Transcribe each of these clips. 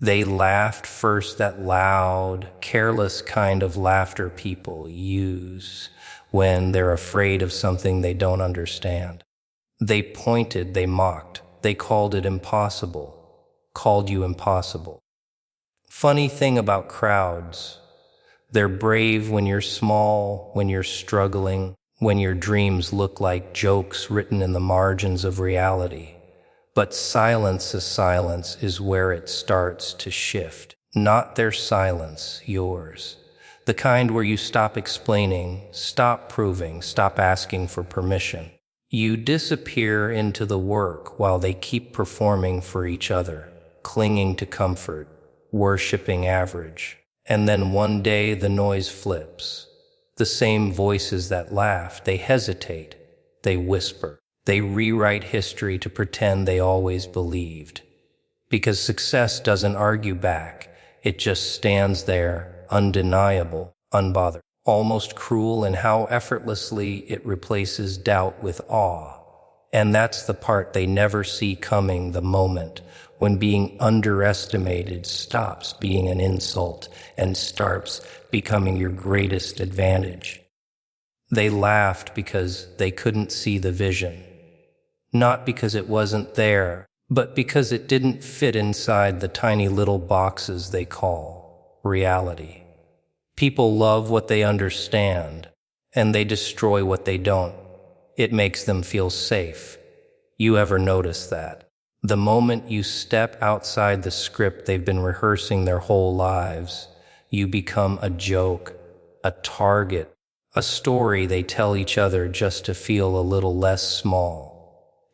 They laughed first, that loud, careless kind of laughter people use when they're afraid of something they don't understand. They pointed, they mocked, they called it impossible, called you impossible. Funny thing about crowds, they're brave when you're small, when you're struggling, when your dreams look like jokes written in the margins of reality. But silence is where it starts to shift. Not their silence, yours. The kind where you stop explaining, stop proving, stop asking for permission. You disappear into the work while they keep performing for each other, clinging to comfort, worshiping average. And then one day the noise flips. The same voices that laugh, they hesitate, they whisper. They rewrite history to pretend they always believed. Because success doesn't argue back, it just stands there, undeniable, unbothered, almost cruel in how effortlessly it replaces doubt with awe. And that's the part they never see coming, the moment when being underestimated stops being an insult and starts becoming your greatest advantage. They laughed because they couldn't see the vision. Not because it wasn't there, but because it didn't fit inside the tiny little boxes they call reality. People love what they understand, and they destroy what they don't. It makes them feel safe. You ever notice that? The moment you step outside the script they've been rehearsing their whole lives, you become a joke, a target, a story they tell each other just to feel a little less small.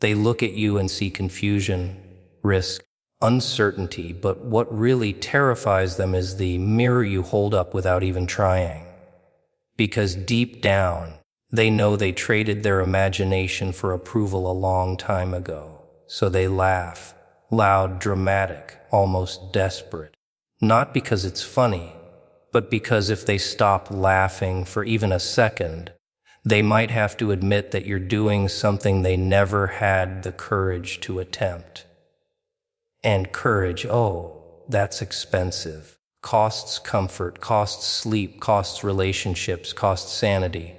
They look at you and see confusion, risk, uncertainty, but what really terrifies them is the mirror you hold up without even trying. Because deep down, they know they traded their imagination for approval a long time ago. So they laugh, loud, dramatic, almost desperate. Not because it's funny, but because if they stop laughing for even a second, they might have to admit that you're doing something they never had the courage to attempt. And courage, oh, that's expensive. Costs comfort, costs sleep, costs relationships, costs sanity.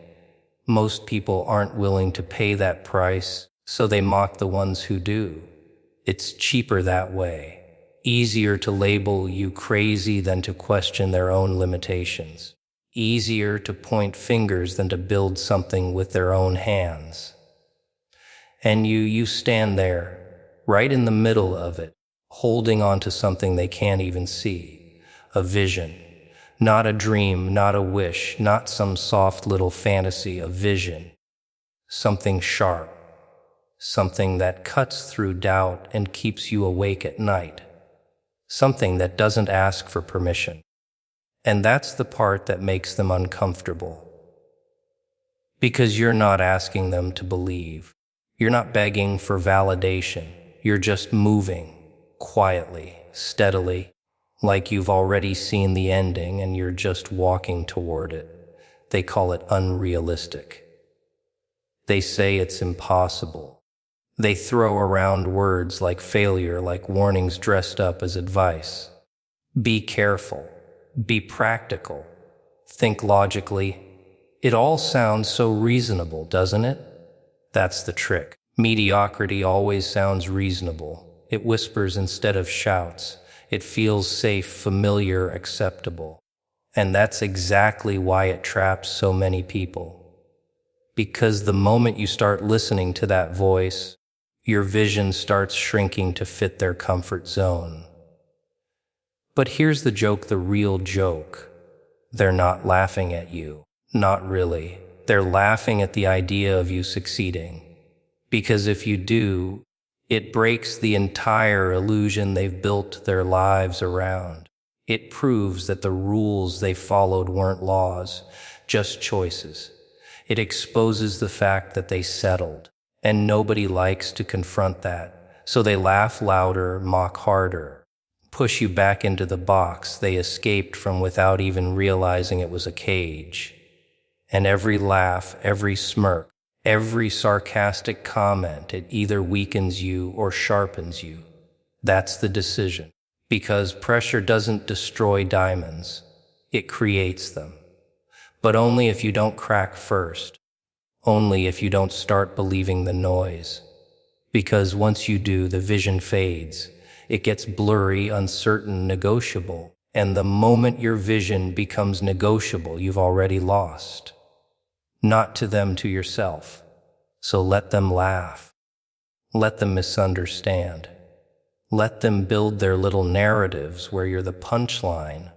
Most people aren't willing to pay that price, so they mock the ones who do. It's cheaper that way. Easier to label you crazy than to question their own limitations. Easier to point fingers than to build something with their own hands. And you stand there, right in the middle of it, holding on to something they can't even see. A vision. Not a dream, not a wish, not some soft little fantasy, a vision. Something sharp. Something that cuts through doubt and keeps you awake at night. Something that doesn't ask for permission. And that's the part that makes them uncomfortable. Because you're not asking them to believe. You're not begging for validation. You're just moving, quietly, steadily, like you've already seen the ending and you're just walking toward it. They call it unrealistic. They say it's impossible. They throw around words like failure, like warnings dressed up as advice. Be careful. Be practical. Think logically. It all sounds so reasonable, doesn't it? That's the trick. Mediocrity always sounds reasonable. It whispers instead of shouts. It feels safe, familiar, acceptable. And that's exactly why it traps so many people. Because the moment you start listening to that voice, your vision starts shrinking to fit their comfort zone. But here's the joke, the real joke. They're not laughing at you. Not really. They're laughing at the idea of you succeeding. Because if you do, it breaks the entire illusion they've built their lives around. It proves that the rules they followed weren't laws, just choices. It exposes the fact that they settled, and nobody likes to confront that. So they laugh louder, mock harder. Push you back into the box they escaped from without even realizing it was a cage. And every laugh, every smirk, every sarcastic comment, it either weakens you or sharpens you. That's the decision. Because pressure doesn't destroy diamonds, it creates them. But only if you don't crack first. Only if you don't start believing the noise. Because once you do, the vision fades. It gets blurry, uncertain, negotiable. And the moment your vision becomes negotiable, you've already lost. Not to them, to yourself. So let them laugh. Let them misunderstand. Let them build their little narratives where you're the punchline.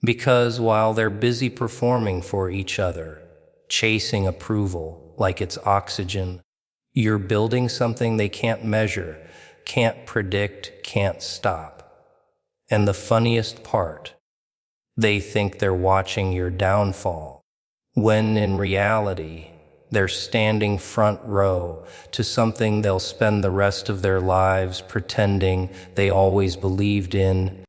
Because while they're busy performing for each other, chasing approval like it's oxygen, you're building something they can't measure, can't predict, can't stop. And the funniest part, they think they're watching your downfall, when in reality, they're standing front row to something they'll spend the rest of their lives pretending they always believed in.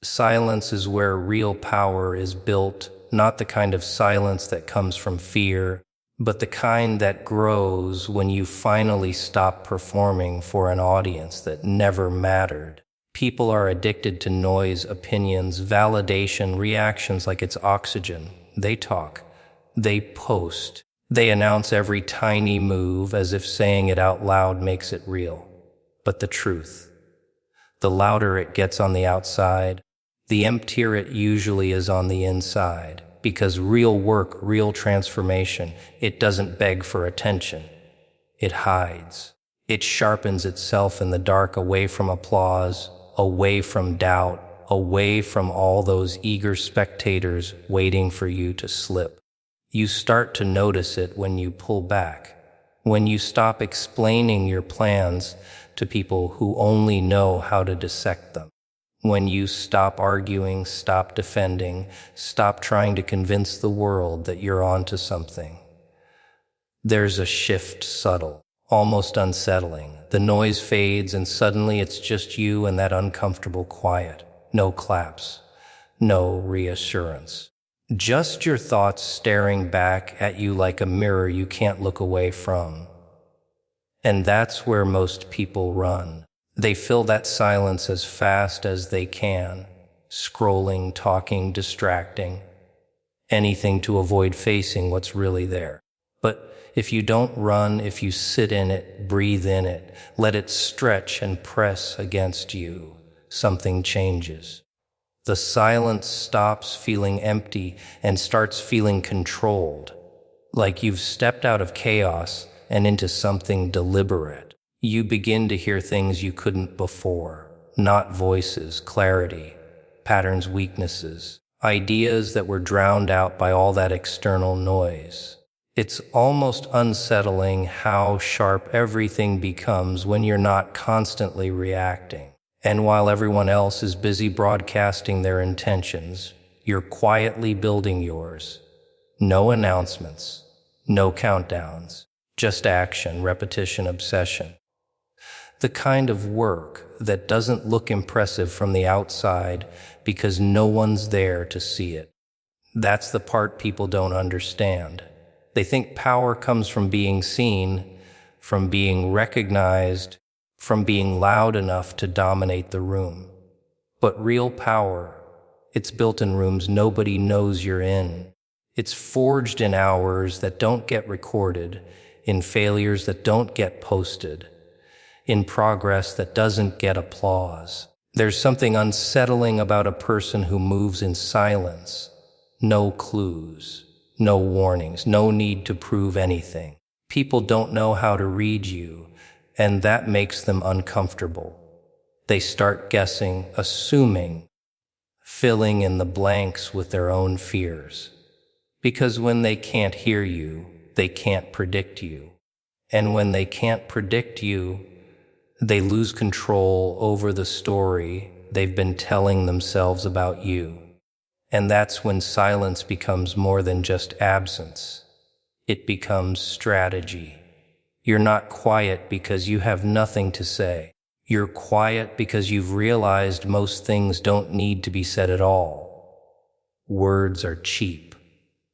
Silence is where real power is built, not the kind of silence that comes from fear, but the kind that grows when you finally stop performing for an audience that never mattered. People are addicted to noise, opinions, validation, reactions like it's oxygen. They talk. They post. They announce every tiny move as if saying it out loud makes it real. But the truth, the louder it gets on the outside, the emptier it usually is on the inside. Because real work, real transformation, it doesn't beg for attention. It hides. It sharpens itself in the dark, away from applause, away from doubt, away from all those eager spectators waiting for you to slip. You start to notice it when you pull back, when you stop explaining your plans to people who only know how to dissect them. When you stop arguing, stop defending, stop trying to convince the world that you're onto something. There's a shift, subtle, almost unsettling. The noise fades and suddenly it's just you and that uncomfortable quiet. No claps, no reassurance. Just your thoughts staring back at you like a mirror you can't look away from. And that's where most people run. They fill that silence as fast as they can, scrolling, talking, distracting, anything to avoid facing what's really there. But if you don't run, if you sit in it, breathe in it, let it stretch and press against you, something changes. The silence stops feeling empty and starts feeling controlled, like you've stepped out of chaos and into something deliberate. You begin to hear things you couldn't before, not voices, clarity, patterns, weaknesses, ideas that were drowned out by all that external noise. It's almost unsettling how sharp everything becomes when you're not constantly reacting. And while everyone else is busy broadcasting their intentions, you're quietly building yours. No announcements, no countdowns, just action, repetition, obsession. The kind of work that doesn't look impressive from the outside because no one's there to see it. That's the part people don't understand. They think power comes from being seen, from being recognized, from being loud enough to dominate the room. But real power, it's built in rooms nobody knows you're in. It's forged in hours that don't get recorded, in failures that don't get posted, in progress that doesn't get applause. There's something unsettling about a person who moves in silence. No clues, no warnings, no need to prove anything. People don't know how to read you, and that makes them uncomfortable. They start guessing, assuming, filling in the blanks with their own fears. Because when they can't hear you, they can't predict you. And when they can't predict you, they lose control over the story they've been telling themselves about you. And that's when silence becomes more than just absence. It becomes strategy. You're not quiet because you have nothing to say. You're quiet because you've realized most things don't need to be said at all. Words are cheap.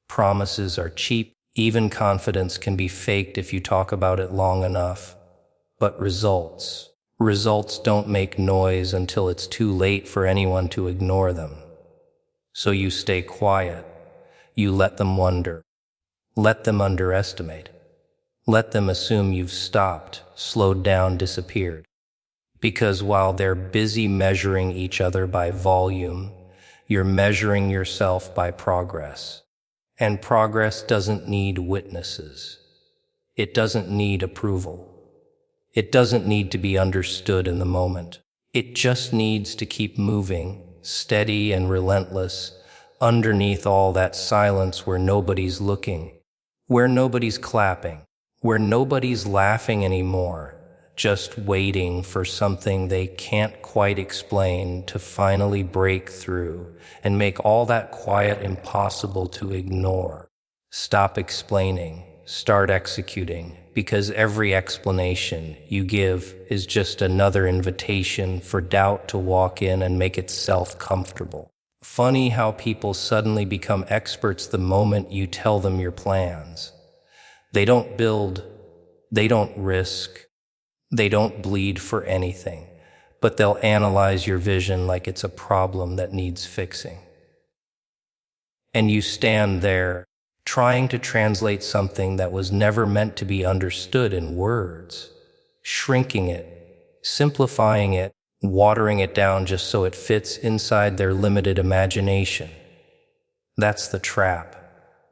Promises are cheap. Even confidence can be faked if you talk about it long enough. But results Results don't make noise until it's too late for anyone to ignore them. So you stay quiet. You let them wonder. Let them underestimate. Let them assume you've stopped, slowed down, disappeared. Because while they're busy measuring each other by volume, you're measuring yourself by progress. And progress doesn't need witnesses. It doesn't need approval. It doesn't need to be understood in the moment. It just needs to keep moving, steady and relentless, underneath all that silence where nobody's looking, where nobody's clapping, where nobody's laughing anymore, just waiting for something they can't quite explain to finally break through and make all that quiet impossible to ignore. Stop explaining, start executing, because every explanation you give is just another invitation for doubt to walk in and make itself comfortable. Funny how people suddenly become experts the moment you tell them your plans. They don't build, they don't risk, they don't bleed for anything, but they'll analyze your vision like it's a problem that needs fixing. And you stand there, trying to translate something that was never meant to be understood in words, shrinking it, simplifying it, watering it down just so it fits inside their limited imagination. That's the trap.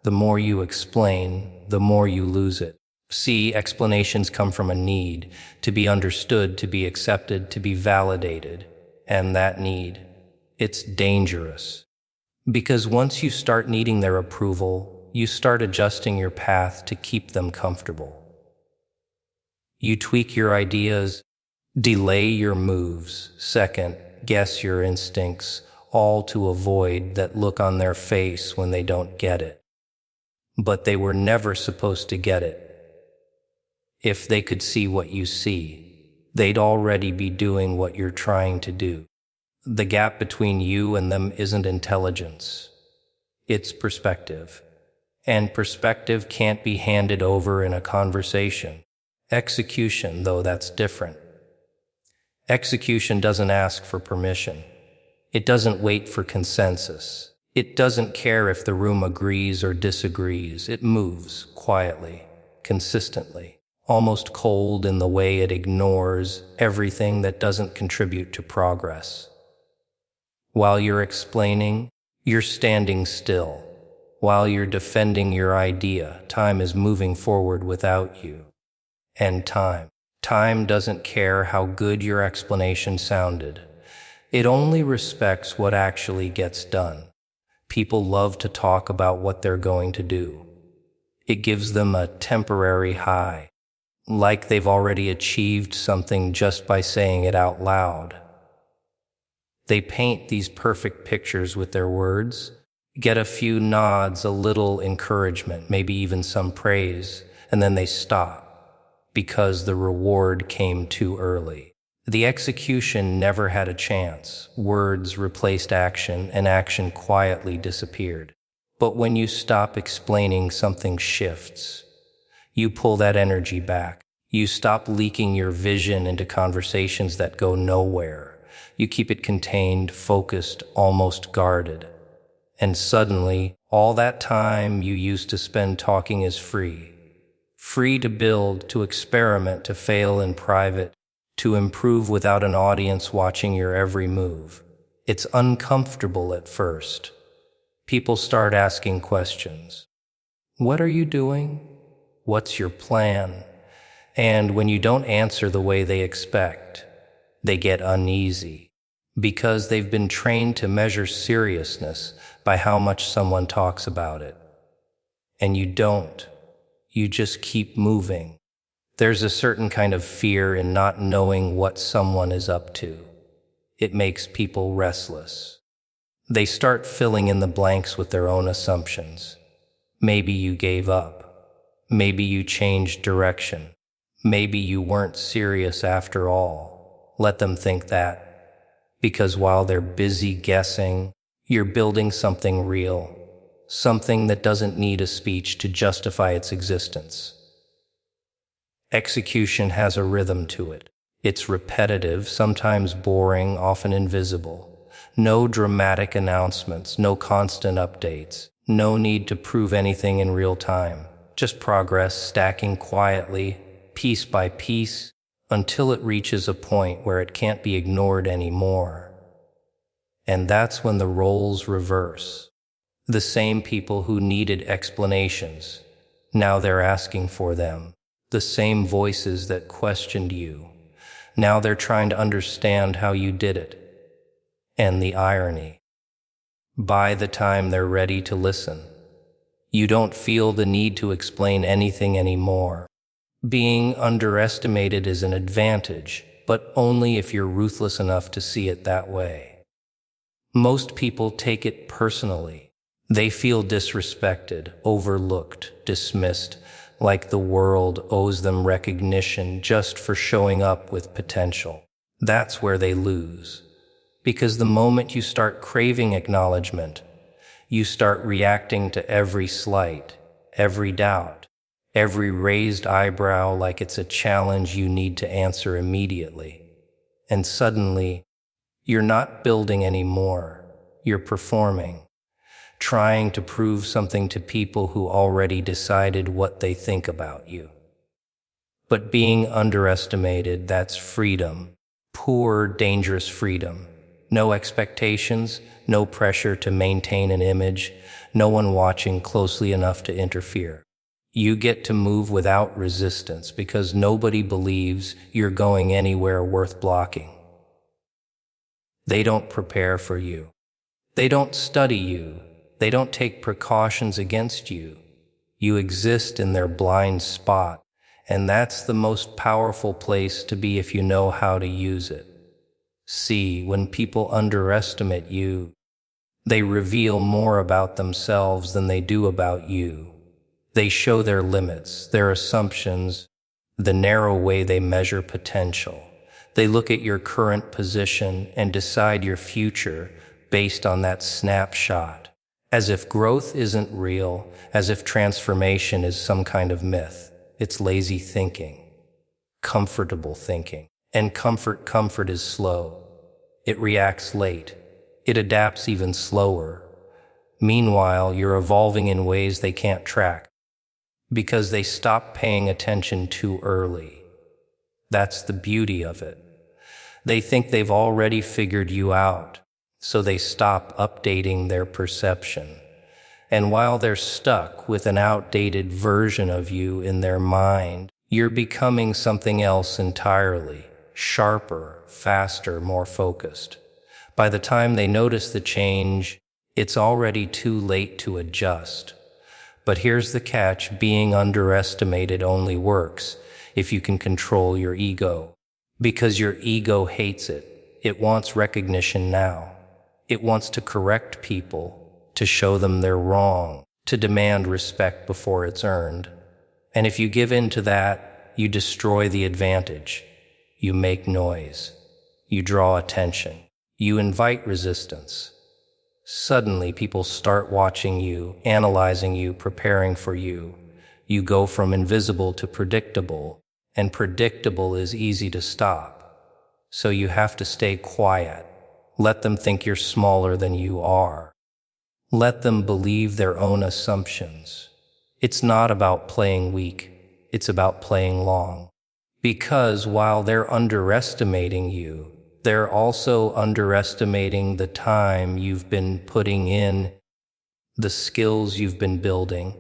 The more you explain, the more you lose it. See, explanations come from a need to be understood, to be accepted, to be validated. And that need, it's dangerous. Because once you start needing their approval, you start adjusting your path to keep them comfortable. You tweak your ideas, delay your moves, second, guess your instincts, all to avoid that look on their face when they don't get it. But they were never supposed to get it. If they could see what you see, they'd already be doing what you're trying to do. The gap between you and them isn't intelligence. It's perspective. And perspective can't be handed over in a conversation. Execution, though, that's different. Execution doesn't ask for permission. It doesn't wait for consensus. It doesn't care if the room agrees or disagrees. It moves quietly, consistently, almost cold in the way it ignores everything that doesn't contribute to progress. While you're explaining, you're standing still. While you're defending your idea, time is moving forward without you. And time doesn't care how good your explanation sounded. It only respects what actually gets done. People love to talk about what they're going to do. It gives them a temporary high, like they've already achieved something just by saying it out loud. They paint these perfect pictures with their words, get a few nods, a little encouragement, maybe even some praise, and then they stop because the reward came too early. The execution never had a chance. Words replaced action, and action quietly disappeared. But when you stop explaining, something shifts. You pull that energy back. You stop leaking your vision into conversations that go nowhere. You keep it contained, focused, almost guarded. And suddenly, all that time you used to spend talking is free. Free to build, to experiment, to fail in private, to improve without an audience watching your every move. It's uncomfortable at first. People start asking questions. What are you doing? What's your plan? And when you don't answer the way they expect, they get uneasy. Because they've been trained to measure seriousness by how much someone talks about it. And you don't. You just keep moving. There's a certain kind of fear in not knowing what someone is up to. It makes people restless. They start filling in the blanks with their own assumptions. Maybe you gave up. Maybe you changed direction. Maybe you weren't serious after all. Let them think that. Because while they're busy guessing, you're building something real, something that doesn't need a speech to justify its existence. Execution has a rhythm to it. It's repetitive, sometimes boring, often invisible. No dramatic announcements, no constant updates, no need to prove anything in real time. Just progress stacking quietly, piece by piece, until it reaches a point where it can't be ignored anymore. And that's when the roles reverse. The same people who needed explanations, now they're asking for them. The same voices that questioned you, now they're trying to understand how you did it. And the irony, by the time they're ready to listen, you don't feel the need to explain anything anymore. Being underestimated is an advantage, but only if you're ruthless enough to see it that way. Most people take it personally. They feel disrespected, overlooked, dismissed, like the world owes them recognition just for showing up with potential. That's where they lose. Because the moment you start craving acknowledgement, you start reacting to every slight, every doubt, every raised eyebrow like it's a challenge you need to answer immediately. And suddenly, you're not building anymore. You're performing, trying to prove something to people who already decided what they think about you. But being underestimated, that's freedom. Poor, dangerous freedom. No expectations, no pressure to maintain an image, no one watching closely enough to interfere. You get to move without resistance because nobody believes you're going anywhere worth blocking. They don't prepare for you. They don't study you. They don't take precautions against you. You exist in their blind spot, and that's the most powerful place to be if you know how to use it. See, when people underestimate you, they reveal more about themselves than they do about you. They show their limits, their assumptions, the narrow way they measure potential. They look at your current position and decide your future based on that snapshot, as if growth isn't real, as if transformation is some kind of myth. It's lazy thinking, comfortable thinking. And comfort is slow. It reacts late. It adapts even slower. Meanwhile, you're evolving in ways they can't track because they stop paying attention too early. That's the beauty of it. They think they've already figured you out, so they stop updating their perception. And while they're stuck with an outdated version of you in their mind, you're becoming something else entirely, sharper, faster, more focused. By the time they notice the change, it's already too late to adjust. But here's the catch: being underestimated only works if you can control your ego. Because your ego hates it. It wants recognition now. It wants to correct people, to show them they're wrong, to demand respect before it's earned. And if you give in to that, you destroy the advantage. You make noise. You draw attention. You invite resistance. Suddenly, people start watching you, analyzing you, preparing for you. You go from invisible to predictable, and predictable is easy to stop. So you have to stay quiet. Let them think you're smaller than you are. Let them believe their own assumptions. It's not about playing weak. It's about playing long. Because while they're underestimating you, they're also underestimating the time you've been putting in, the skills you've been building,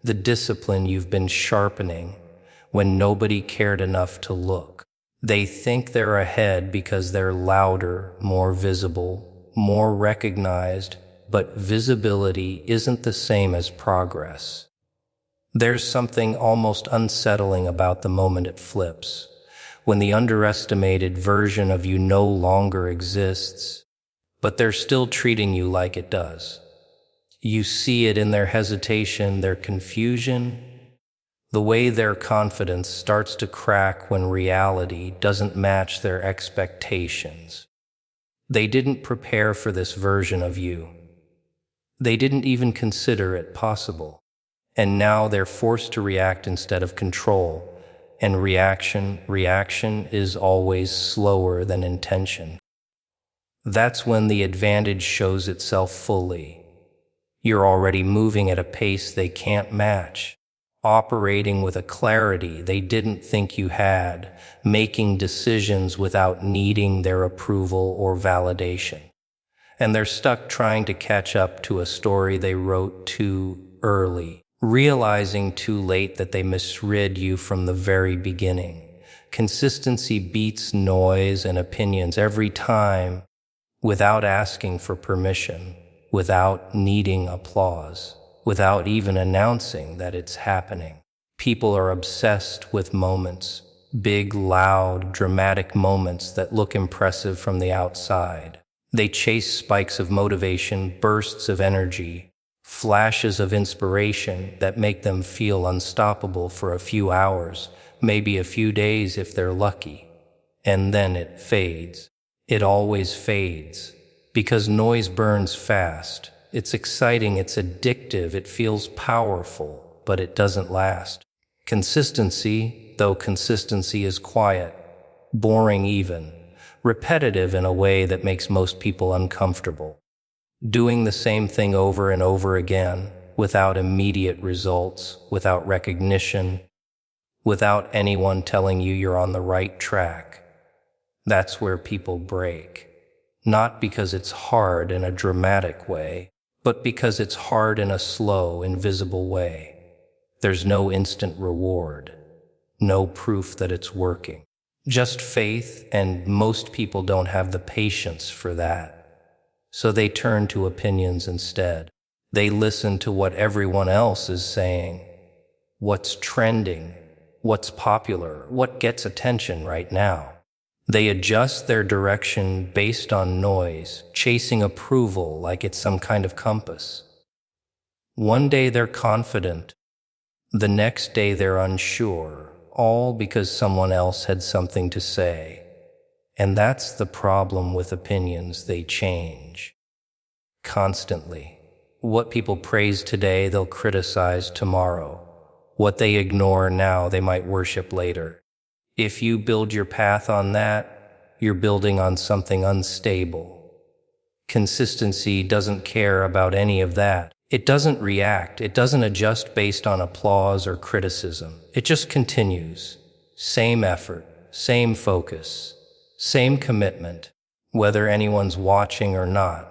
the discipline you've been sharpening when nobody cared enough to look. They think they're ahead because they're louder, more visible, more recognized, but visibility isn't the same as progress. There's something almost unsettling about the moment it flips, when the underestimated version of you no longer exists, but they're still treating you like it does. You see it in their hesitation, their confusion, the way their confidence starts to crack when reality doesn't match their expectations. They didn't prepare for this version of you. They didn't even consider it possible. And now they're forced to react instead of control. And reaction is always slower than intention. That's when the advantage shows itself fully. You're already moving at a pace they can't match, operating with a clarity they didn't think you had, making decisions without needing their approval or validation. And they're stuck trying to catch up to a story they wrote too early, realizing too late that they misread you from the very beginning. Consistency beats noise and opinions every time, without asking for permission, without needing applause, without even announcing that it's happening. People are obsessed with moments, big, loud, dramatic moments that look impressive from the outside. They chase spikes of motivation, bursts of energy, flashes of inspiration that make them feel unstoppable for a few hours, maybe a few days if they're lucky. And then it fades. It always fades. Because noise burns fast. It's exciting, it's addictive, it feels powerful, but it doesn't last. Consistency, though consistency is quiet, boring even, repetitive in a way that makes most people uncomfortable. Doing the same thing over and over again, without immediate results, without recognition, without anyone telling you you're on the right track. That's where people break. Not because it's hard in a dramatic way, but because it's hard in a slow, invisible way. There's no instant reward, no proof that it's working. Just faith, and most people don't have the patience for that. So they turn to opinions instead. They listen to what everyone else is saying, what's trending, what's popular, what gets attention right now. They adjust their direction based on noise, chasing approval like it's some kind of compass. One day they're confident, the next day they're unsure, all because someone else had something to say. And that's the problem with opinions, they change. Constantly. What people praise today, they'll criticize tomorrow. What they ignore now, they might worship later. If you build your path on that, you're building on something unstable. Consistency doesn't care about any of that. It doesn't react. It doesn't adjust based on applause or criticism. It just continues. Same effort, same focus, same commitment, whether anyone's watching or not.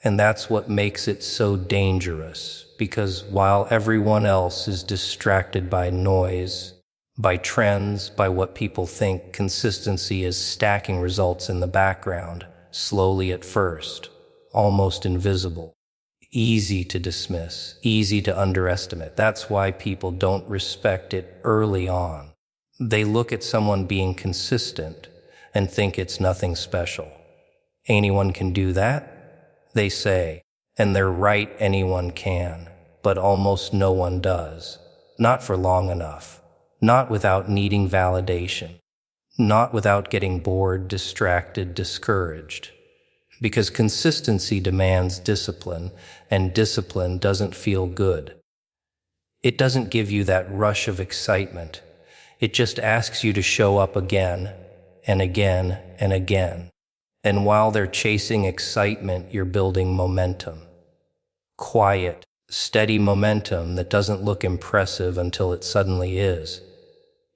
And that's what makes it so dangerous, because while everyone else is distracted by noise, by trends, by what people think, consistency is stacking results in the background, slowly at first, almost invisible. Easy to dismiss, easy to underestimate. That's why people don't respect it early on. They look at someone being consistent and think it's nothing special. Anyone can do that, they say, and they're right, anyone can, but almost no one does. Not for long enough. Not without needing validation. Not without getting bored, distracted, discouraged. Because consistency demands discipline, and discipline doesn't feel good. It doesn't give you that rush of excitement. It just asks you to show up again, and again, and again. And while they're chasing excitement, you're building momentum. Quiet, steady momentum that doesn't look impressive until it suddenly is.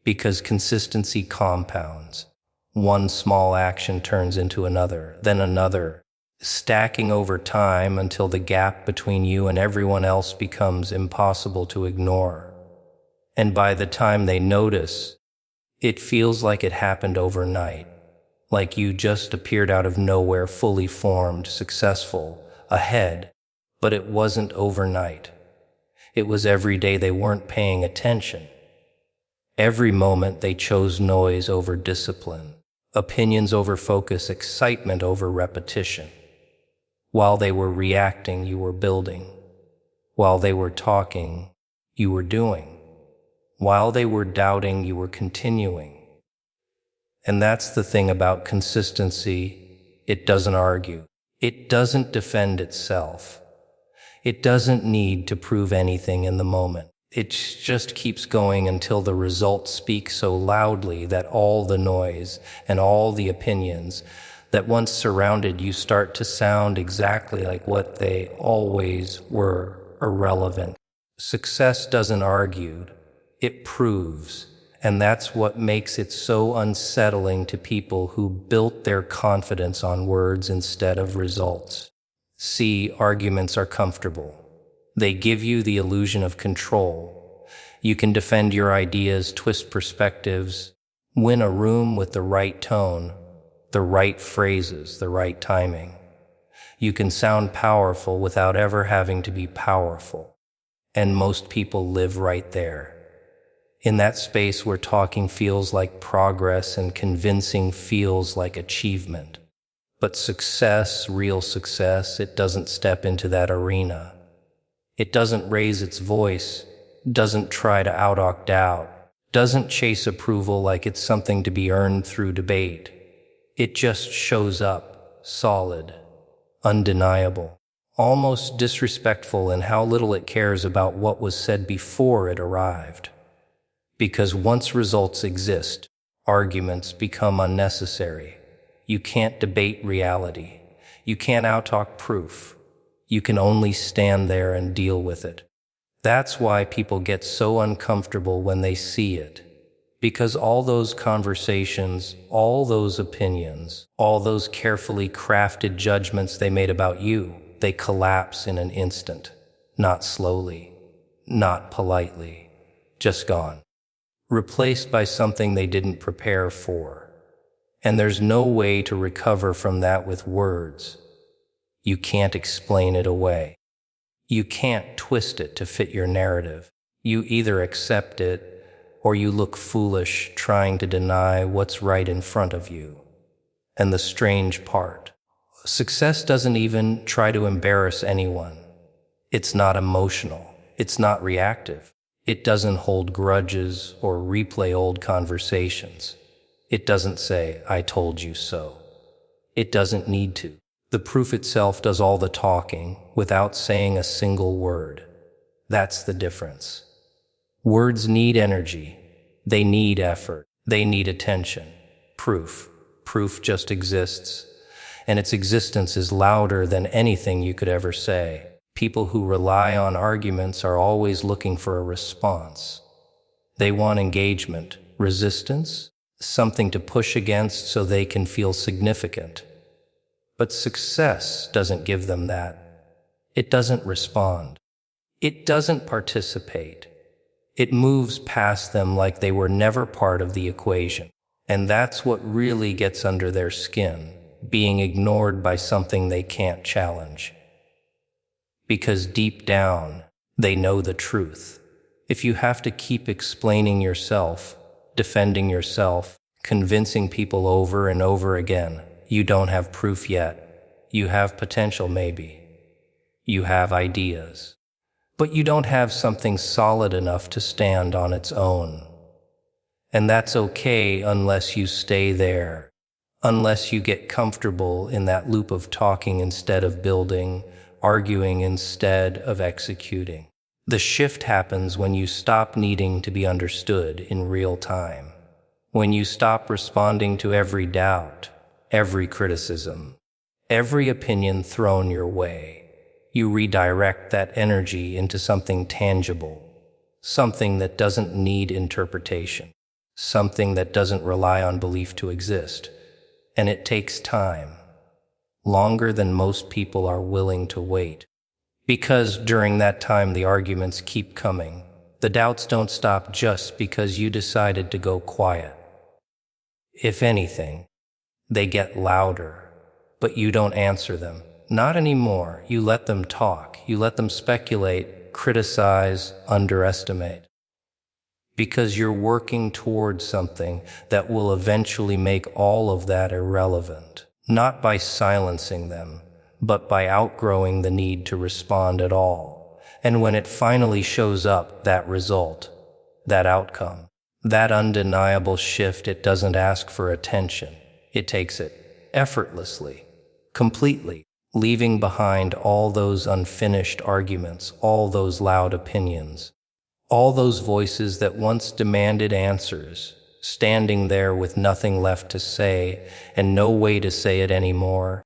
Because consistency compounds. One small action turns into another, then another, stacking over time until the gap between you and everyone else becomes impossible to ignore. And by the time they notice, it feels like it happened overnight, like you just appeared out of nowhere, fully formed, successful, ahead. But it wasn't overnight. It was every day they weren't paying attention. Every moment they chose noise over discipline, opinions over focus, excitement over repetition. While they were reacting, you were building. While they were talking, you were doing. While they were doubting, you were continuing. And that's the thing about consistency. It doesn't argue. It doesn't defend itself. It doesn't need to prove anything in the moment. It just keeps going until the results speak so loudly that all the noise and all the opinions that once surrounded you start to sound exactly like what they always were: irrelevant. Success doesn't argue, it proves. And that's what makes it so unsettling to people who built their confidence on words instead of results. See, arguments are comfortable. They give you the illusion of control. You can defend your ideas, twist perspectives, win a room with the right tone, the right phrases, the right timing. You can sound powerful without ever having to be powerful. And most people live right there, in that space where talking feels like progress and convincing feels like achievement. But success, real success, it doesn't step into that arena. It doesn't raise its voice, doesn't try to out-act doubt, doesn't chase approval like it's something to be earned through debate. It just shows up, solid, undeniable, almost disrespectful in how little it cares about what was said before it arrived. Because once results exist, arguments become unnecessary. You can't debate reality. You can't out-talk proof. You can only stand there and deal with it. That's why people get so uncomfortable when they see it. Because all those conversations, all those opinions, all those carefully crafted judgments they made about you, they collapse in an instant. Not slowly, not politely, just gone. Replaced by something they didn't prepare for. And there's no way to recover from that with words. You can't explain it away. You can't twist it to fit your narrative. You either accept it or you look foolish trying to deny what's right in front of you. And the strange part, success doesn't even try to embarrass anyone. It's not emotional. It's not reactive. It doesn't hold grudges or replay old conversations. It doesn't say, "I told you so." It doesn't need to. The proof itself does all the talking without saying a single word. That's the difference. Words need energy. They need effort. They need attention. Proof just exists. And its existence is louder than anything you could ever say. People who rely on arguments are always looking for a response. They want engagement, resistance, something to push against so they can feel significant. But success doesn't give them that. It doesn't respond. It doesn't participate. It moves past them like they were never part of the equation. And that's what really gets under their skin, being ignored by something they can't challenge. Because deep down, they know the truth. If you have to keep explaining yourself, defending yourself, convincing people over and over again, you don't have proof yet. You have potential maybe. You have ideas. But you don't have something solid enough to stand on its own. And that's okay unless you stay there. Unless you get comfortable in that loop of talking instead of building, arguing instead of executing. The shift happens when you stop needing to be understood in real time. When you stop responding to every doubt, every criticism, every opinion thrown your way. You redirect that energy into something tangible, something that doesn't need interpretation, something that doesn't rely on belief to exist. And it takes time, longer than most people are willing to wait. Because during that time the arguments keep coming. The doubts don't stop just because you decided to go quiet. If anything, they get louder, but you don't answer them. Not anymore. You let them talk. You let them speculate, criticize, underestimate. Because you're working towards something that will eventually make all of that irrelevant. Not by silencing them, but by outgrowing the need to respond at all. And when it finally shows up, that result, that outcome, that undeniable shift, it doesn't ask for attention. It takes it effortlessly, completely, leaving behind all those unfinished arguments, all those loud opinions, All those voices that once demanded answers, standing there with nothing left to say and no way to say it anymore.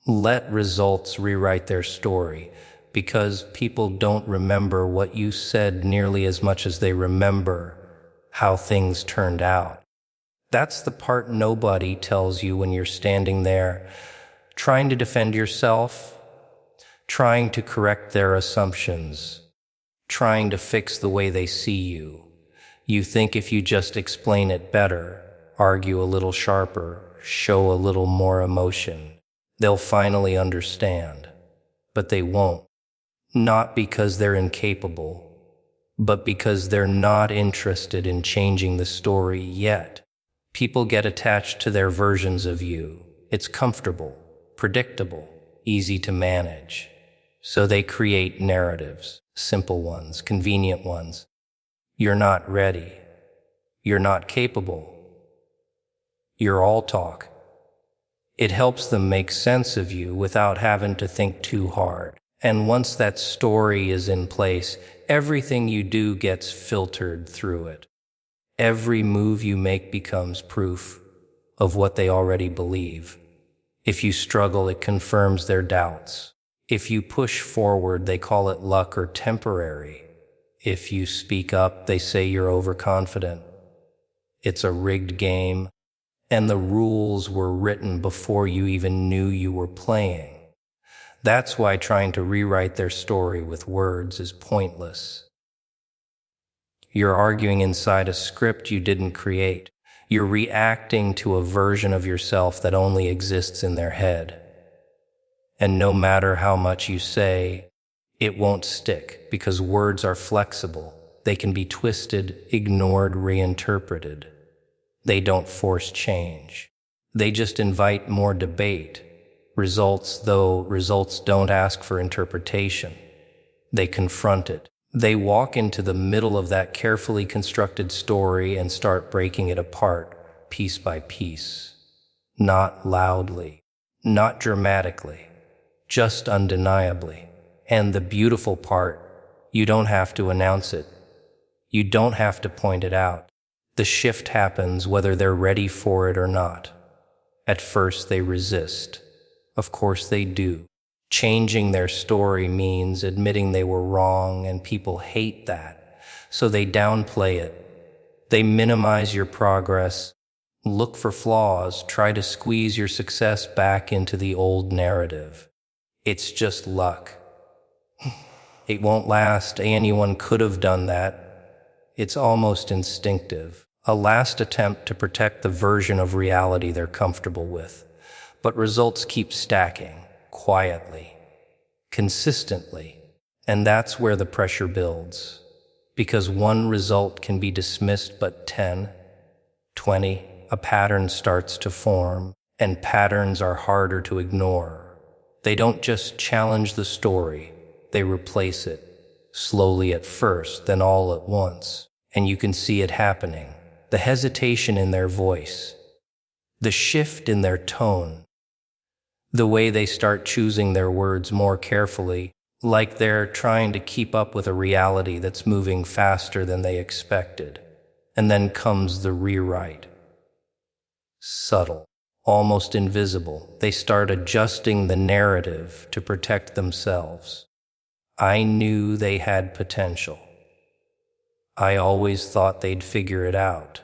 Let results rewrite their story, because people don't remember what you said nearly as much as they remember how things turned out. That's the part nobody tells you when you're standing there, trying to defend yourself, trying to correct their assumptions, trying to fix the way they see you. You think if you just explain it better, argue a little sharper, show a little more emotion, they'll finally understand. But they won't. Not because they're incapable, but because they're not interested in changing the story yet. People get attached to their versions of you. It's comfortable, predictable, easy to manage. So they create narratives, simple ones, convenient ones. You're not ready. You're not capable. You're all talk. It helps them make sense of you without having to think too hard. And once that story is in place, everything you do gets filtered through it. Every move you make becomes proof of what they already believe. If you struggle, it confirms their doubts. If you push forward, they call it luck or temporary. If you speak up, they say you're overconfident. It's a rigged game, and the rules were written before you even knew you were playing. That's why trying to rewrite their story with words is pointless. You're arguing inside a script you didn't create. You're reacting to a version of yourself that only exists in their head. And no matter how much you say, it won't stick, because words are flexible. They can be twisted, ignored, reinterpreted. They don't force change. They just invite more debate. Results don't ask for interpretation. They confront it. They walk into the middle of that carefully constructed story and start breaking it apart, piece by piece. Not loudly, not dramatically, just undeniably. And the beautiful part, you don't have to announce it. You don't have to point it out. The shift happens whether they're ready for it or not. At first they resist. Of course they do. Changing their story means admitting they were wrong, and people hate that. So they downplay it. They minimize your progress, look for flaws, try to squeeze your success back into the old narrative. It's just luck. It won't last. Anyone could have done that. It's almost instinctive. A last attempt to protect the version of reality they're comfortable with. But results keep stacking, quietly, consistently. And that's where the pressure builds. Because one result can be dismissed, but 10, 20, a pattern starts to form. And patterns are harder to ignore. They don't just challenge the story, they replace it. Slowly at first, then all at once. And you can see it happening. The hesitation in their voice, the shift in their tone, the way they start choosing their words more carefully, like they're trying to keep up with a reality that's moving faster than they expected. And then comes the rewrite. Subtle, almost invisible. They start adjusting the narrative to protect themselves. I knew they had potential. I always thought they'd figure it out.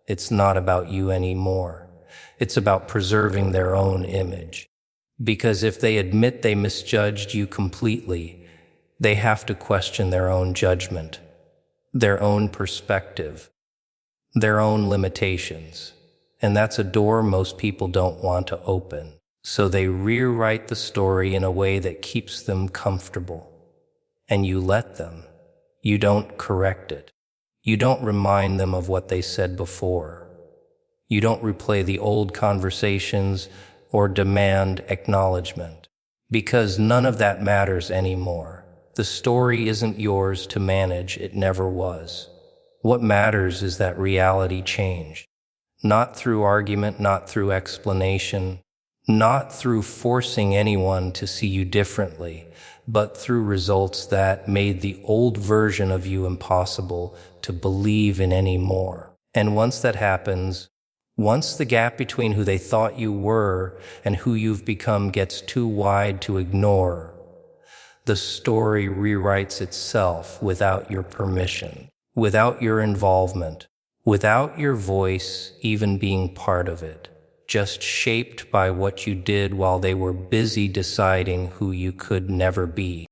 It's not about you anymore. It's about preserving their own image. Because if they admit they misjudged you completely, they have to question their own judgment, their own perspective, their own limitations. And that's a door most people don't want to open. So they rewrite the story in a way that keeps them comfortable. And you let them. You don't correct it. You don't remind them of what they said before. You don't replay the old conversations or demand acknowledgement. Because none of that matters anymore. The story isn't yours to manage, it never was. What matters is that reality changed. Not through argument, not through explanation, not through forcing anyone to see you differently, but through results that made the old version of you impossible to believe in anymore. And once that happens, once the gap between who they thought you were and who you've become gets too wide to ignore, the story rewrites itself without your permission, without your involvement, without your voice even being part of it, just shaped by what you did while they were busy deciding who you could never be.